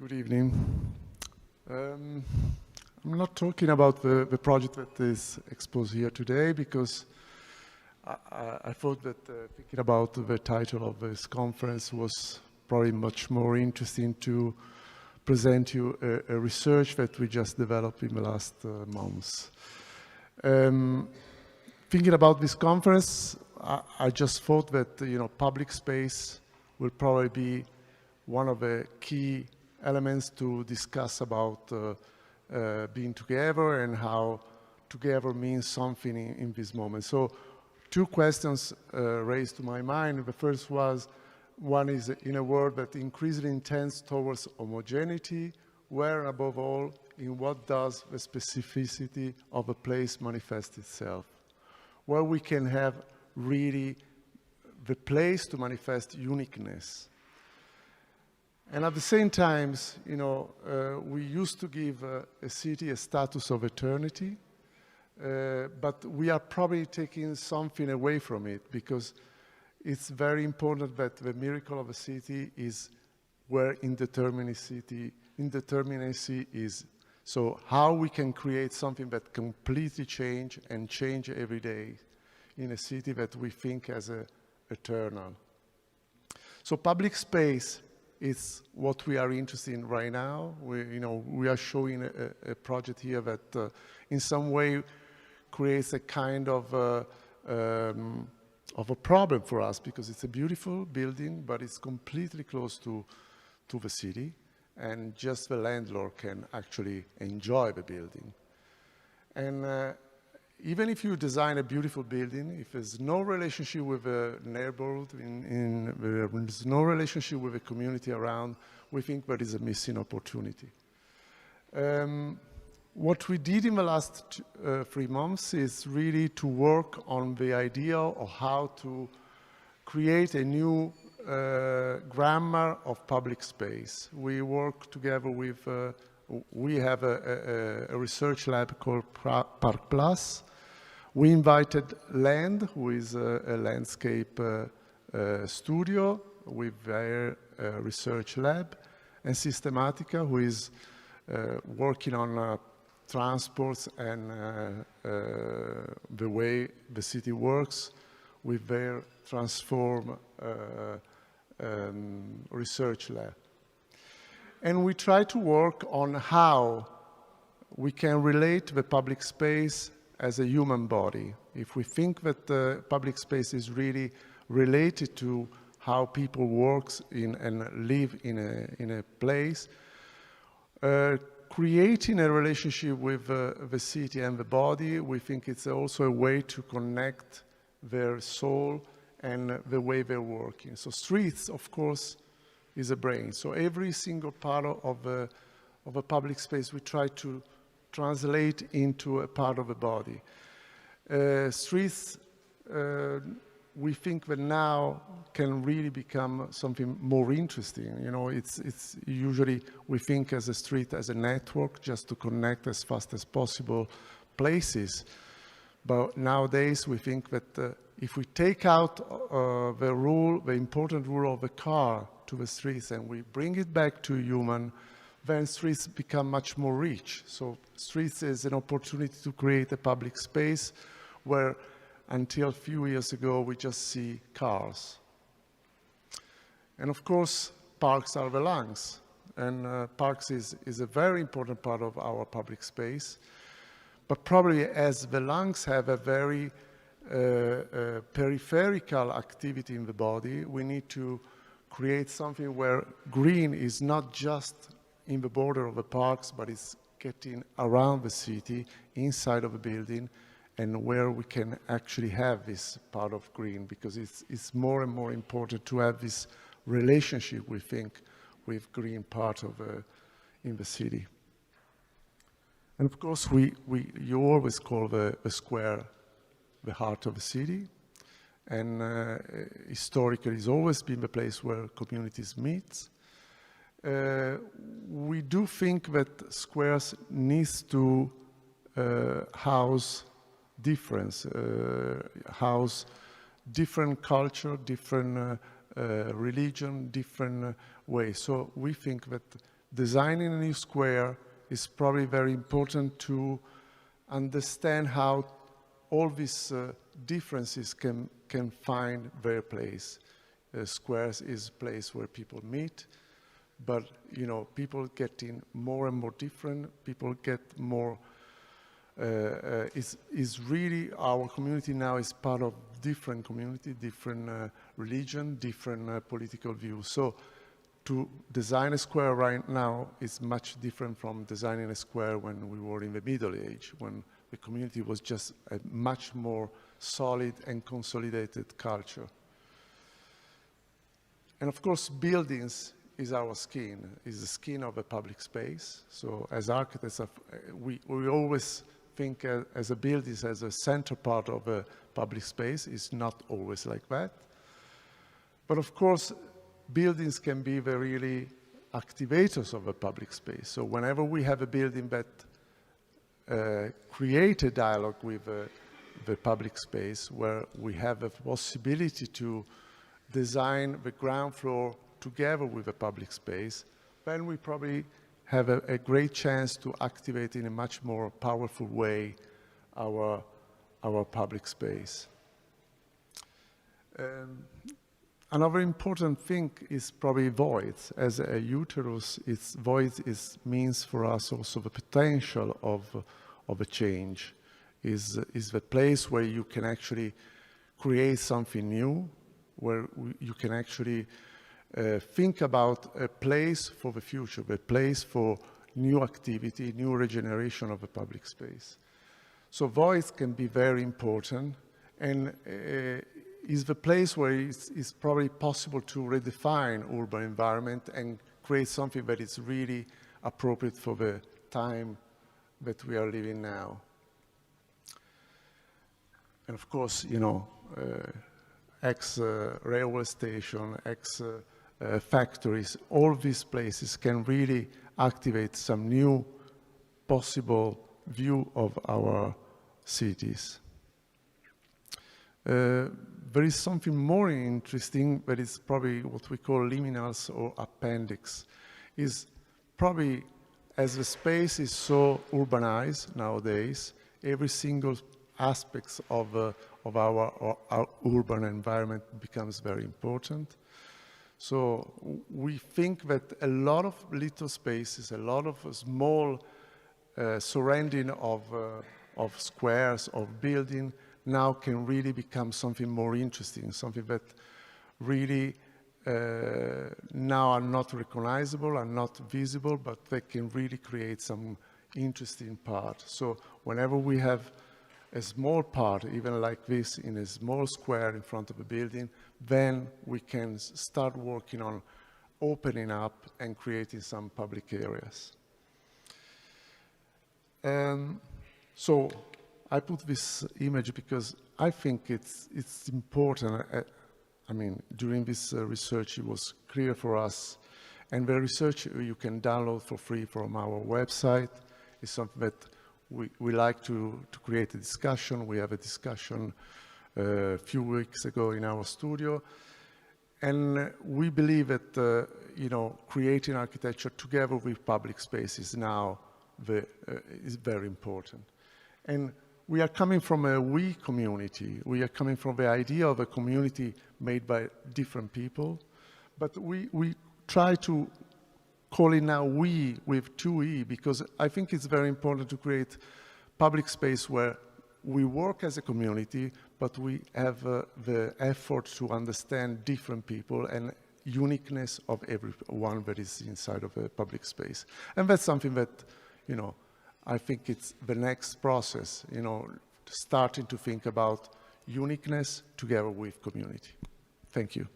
Good evening. I'm not talking about the project that is exposed here today because I thought that thinking about the title of this conference was probably much more interesting to present you a research that we just developed in the last months. Thinking about this conference, I just thought that public space will probably be one of the key elements to discuss about being together and how together means something in this moment. So two questions raised to my mind. The first one is in a world that increasingly tends towards homogeneity, where and above all, in what does the specificity of a place manifest itself? Where we can have really the place to manifest uniqueness. And at the same time, we used to give a city a status of eternity, but we are probably taking something away from it because it's very important that the miracle of a city is where indeterminacy is. So how we can create something that completely change every day in a city that we think as eternal. So public space is what we are interested in right now. We are showing a project here that in some way creates a kind of a problem for us because it's a beautiful building, but it's completely close to the city, and just the landlord can actually enjoy the building. And even if you design a beautiful building, if there's no relationship with the neighborhood, there's no relationship with the community around, we think there is a missing opportunity. What we did in the last 3 months is really to work on the idea of how to create a new grammar of public space. We work together with, we have a research lab called Park Plus. We invited Land, who is a landscape studio with their research lab, and Systematica, who is working on transports and the way the city works with their Transform research lab. And we try to work on how we can relate the public space as a human body. If we think that the public space is really related to how people work and live in a place, creating a relationship with the city and the body, we think it's also a way to connect their soul and the way they're working. So streets, of course, is a brain. So every single part of a public space we try to translate into a part of the body. Streets, we think that now can really become something more interesting. It's usually we think as a street as a network just to connect as fast as possible places. But nowadays we think that if we take out the important rule of the car to the streets and we bring it back to human, then streets become much more rich. So streets is an opportunity to create a public space where until a few years ago we just see cars. And of course, parks are the lungs. And parks is a very important part of our public space. But probably as the lungs have a very peripheral activity in the body, we need to create something where green is not just in the border of the parks, but it's getting around the city, inside of a building, and where we can actually have this part of green, because it's more and more important to have this relationship, we think, with green part of in the city. And of course, you always call the square the heart of the city, and historically it's always been the place where communities meet. We do think that squares needs to house difference, house different culture, different religion, different ways. So we think that designing a new square is probably very important to understand how all these differences can find their place. Squares is a place where people meet, but people getting more and more different. People get more. Is really our community now is part of different community, different religion, different political views. So to design a square right now is much different from designing a square when we were in the Middle Age, when the community was just a much more solid and consolidated culture. And of course, buildings is our skin, is the skin of a public space. So as architects, we always think as a building as a center part of a public space. It's not always like that. But of course, buildings can be the really activators of a public space. So whenever we have a building that create a dialogue with the public space, where we have a possibility to design the ground floor together with the public space, then we probably have a great chance to activate in a much more powerful way our public space. Another important thing is probably voids. As a uterus, void means for us also the potential of a change. Is the place where you can actually create something new, where you can actually think about a place for the future, a place for new activity, new regeneration of a public space. So voids can be very important, and is the place where it's probably possible to redefine urban environment and create something that is really appropriate for the time that we are living now. And of course, ex-railway station, factories, all these places can really activate some new possible view of our cities. There is something more interesting that is probably what we call liminals or appendix. Is probably, as the space is so urbanized nowadays, every single aspect of our urban environment becomes very important. So we think that a lot of little spaces, a lot of small surrounding of squares, of building, now can really become something more interesting, something that really now are not recognizable, are not visible, but they can really create some interesting part. So whenever we have a small part, even like this, in a small square in front of a building, then we can start working on opening up and creating some public areas. So I put this image because I think it's important. I mean, during this research, it was clear for us, and the research you can download for free from our website is something that we like to create a discussion. We have a discussion a few weeks ago in our studio, and we believe that creating architecture together with public spaces now is very important. And we are coming from a we community. We are coming from the idea of a community made by different people, but we try to call it now we with 2E, because I think it's very important to create public space where we work as a community, but we have the effort to understand different people and uniqueness of everyone that is inside of a public space. And that's something that, I think it's the next process, starting to think about uniqueness together with community. Thank you.